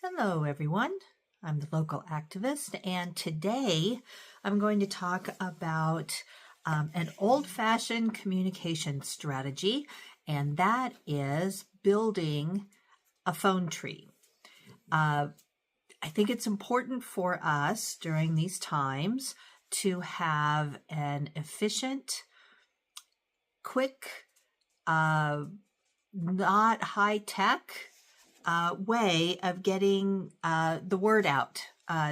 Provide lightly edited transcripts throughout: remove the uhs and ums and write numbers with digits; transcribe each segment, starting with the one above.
Hello, everyone. I'm the local activist, and today I'm going to talk about an old-fashioned communication strategy, and that is building a phone tree. I think it's important for us during these times to have an efficient, quick, not high-tech way of getting the word out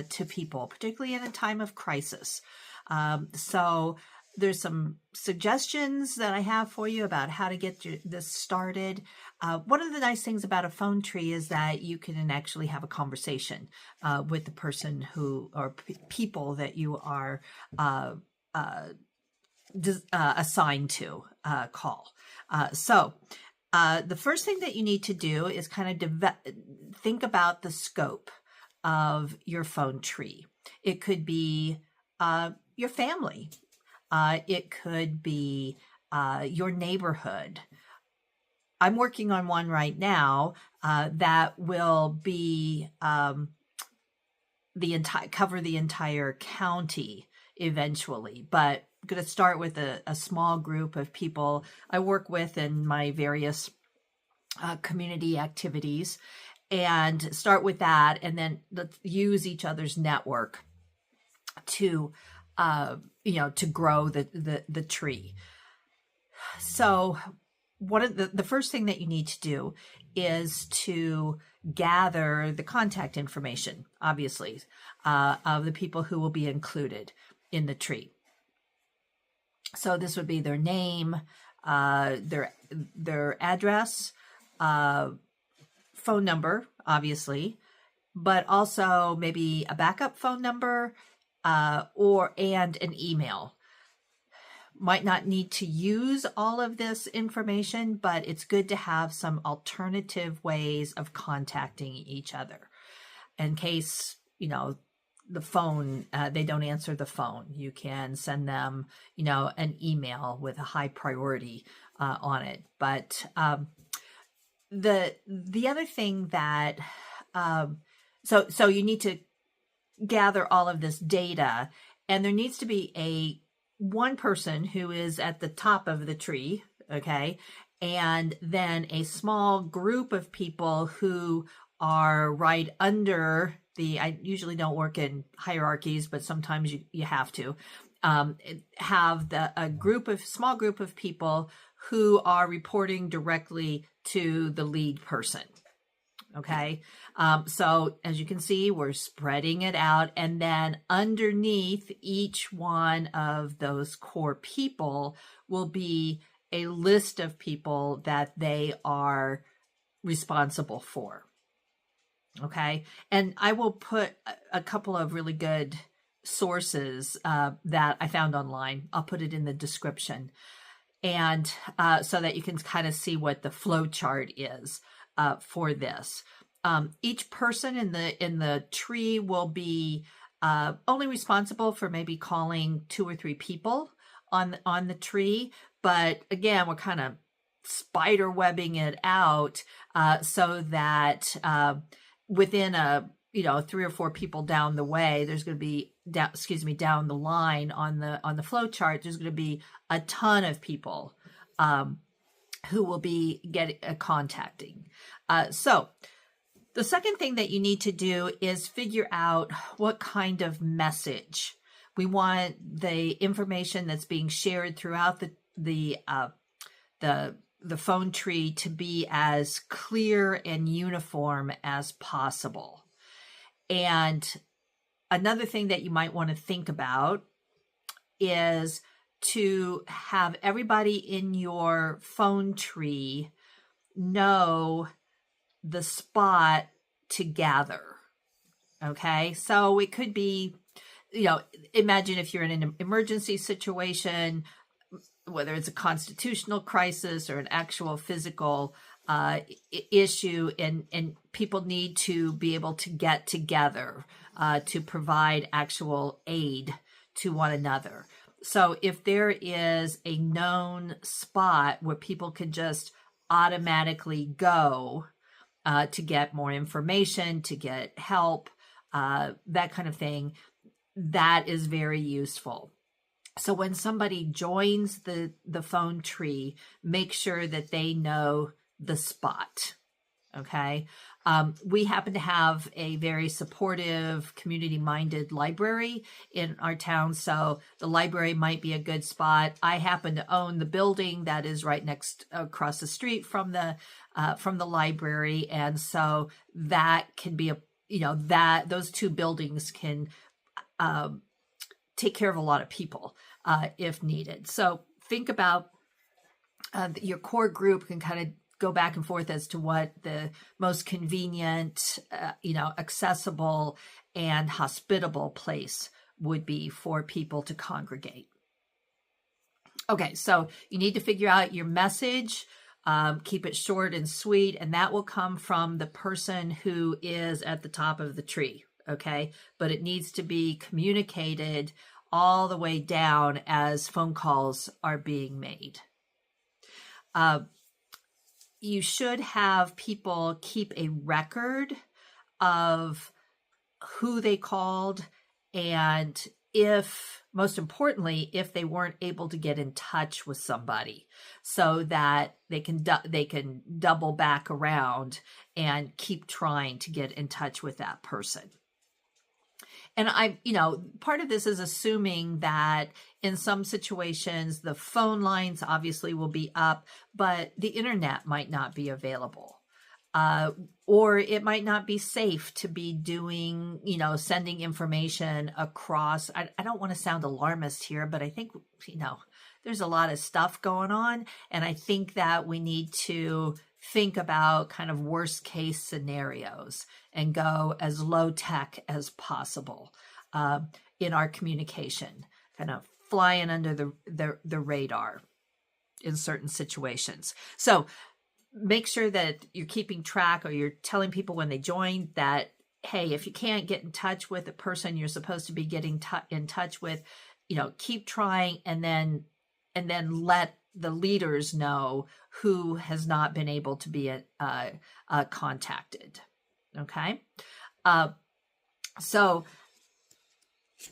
to people, particularly in a time of crisis. So there's some suggestions that I have for you about how to get this started. One of the nice things about a phone tree is that you can actually have a conversation with the person who, or people that you are assigned to call. The first thing that you need to do is kind of think about the scope of your phone tree. It could be your family. It could be your neighborhood. I'm working on one right now that will be cover the entire county eventually, but I'm going to start with a small group of people I work with in my various community activities, and start with that, and then let's use each other's network to to grow the tree. So one of the first thing that you need to do is to gather the contact information, obviously, of the people who will be included in the tree. So this would be their name, their address, phone number, obviously, but also maybe a backup phone number and an email. Might not need to use all of this information, but it's good to have some alternative ways of contacting each other in case, the phone, they don't answer the phone. You can send them, an email with a high priority on it. But the other thing that, so you need to gather all of this data, and there needs to be one person who is at the top of the tree, okay, and then a small group of people who are right under I usually don't work in hierarchies, but sometimes you have to have small group of people who are reporting directly to the lead person. Okay. So as you can see, we're spreading it out, and then underneath each one of those core people will be a list of people that they are responsible for. Okay. And I will put a couple of really good sources that I found online. I'll put it in the description. And so that you can kind of see what the flow chart is for this. Each person in the tree will be only responsible for maybe calling 2 or 3 people on the tree. But again, we're kind of spider webbing it out so that within 3 or 4 people down the way, there's going to be down the line on the flow chart, there's going to be a ton of people who will be contacting. So the second thing that you need to do is figure out what kind of message we want the information that's being shared throughout the phone tree to be as clear and uniform as possible. And another thing that you might want to think about is to have everybody in your phone tree know the spot to gather. Okay, so it could be, imagine if you're in an emergency situation, whether it's a constitutional crisis or an actual physical issue, and people need to be able to get together to provide actual aid to one another. So if there is a known spot where people can just automatically go, to get more information, to get help, that kind of thing. That is very useful. So when somebody joins the phone tree, make sure that they know the spot. Okay. We happen to have a very supportive, community-minded library in our town, so the library might be a good spot. I happen to own the building that is right across the street from the library, and so that can be that those two buildings can take care of a lot of people if needed. So think about your core group can kind of go back and forth as to what the most convenient, accessible and hospitable place would be for people to congregate. Okay, so you need to figure out your message, keep it short and sweet, and that will come from the person who is at the top of the tree, okay? But it needs to be communicated all the way down as phone calls are being made. You should have people keep a record of who they called, and most importantly, if they weren't able to get in touch with somebody, so that they can double back around and keep trying to get in touch with that person. And part of this is assuming that in some situations, the phone lines obviously will be up, but the internet might not be available. Or it might not be safe to be doing, sending information across. I don't want to sound alarmist here, but I think, there's a lot of stuff going on. And I think that we need to think about kind of worst case scenarios and go as low tech as possible in our communication, kind of flying under the radar in certain situations. So make sure that you're keeping track, or you're telling people when they join that, hey, if you can't get in touch with the person you're supposed to be getting in touch with, keep trying, and then let the leaders know who has not been able to be contacted. Okay. So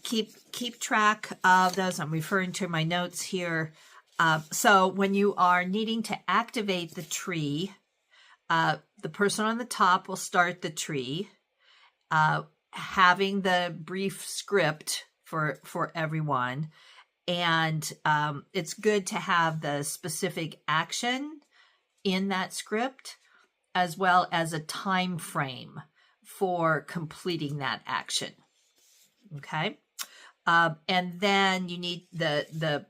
keep track of those. I'm referring to my notes here. So when you are needing to activate the tree, the person on the top will start the tree, having the brief script for everyone. And it's good to have the specific action in that script, as well as a time frame for completing that action. Okay. And then you need the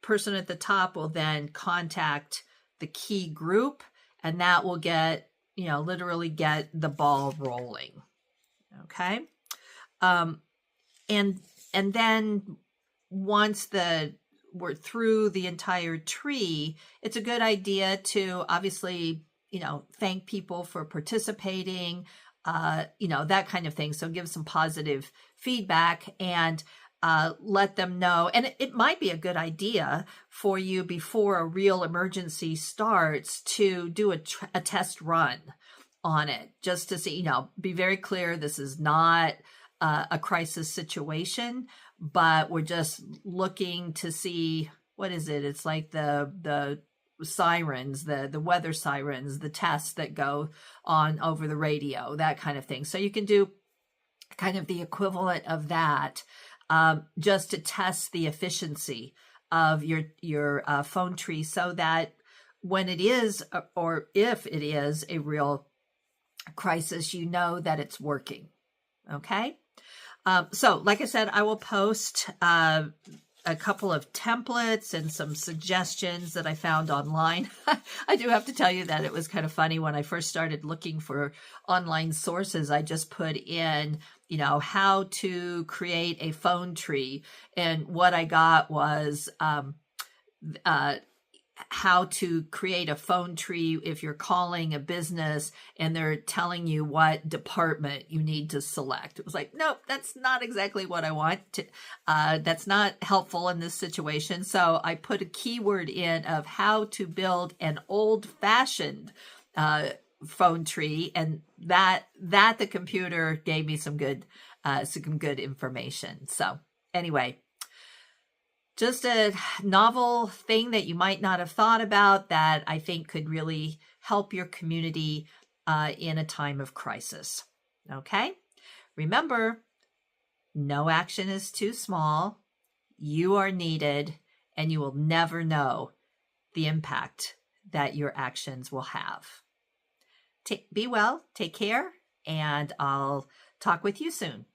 person at the top will then contact the key group, and that will literally get the ball rolling. Okay. And then once we're through the entire tree, it's a good idea to obviously, thank people for participating, that kind of thing. So give some positive feedback and let them know. And it might be a good idea for you, before a real emergency starts, to do a test run on it, just to see, be very clear, this is not a crisis situation, but we're just looking to see, what is it? It's like the sirens, the weather sirens, the tests that go on over the radio, that kind of thing. So you can do kind of the equivalent of that, just to test the efficiency of your phone tree, so that when it is, or if it is a real crisis, that it's working. Okay. So like I said, I will post a couple of templates and some suggestions that I found online. I do have to tell you that it was kind of funny when I first started looking for online sources. I just put in, how to create a phone tree. And what I got was how to create a phone tree if you're calling a business and they're telling you what department you need to select. It was like, nope, that's not exactly what I want. That's not helpful in this situation. So I put a keyword in of how to build an old-fashioned phone tree, and that the computer gave me some good information. So anyway, just a novel thing that you might not have thought about that I think could really help your community in a time of crisis. Okay? Remember, no action is too small. You are needed, and you will never know the impact that your actions will have. Be well, take care, and I'll talk with you soon.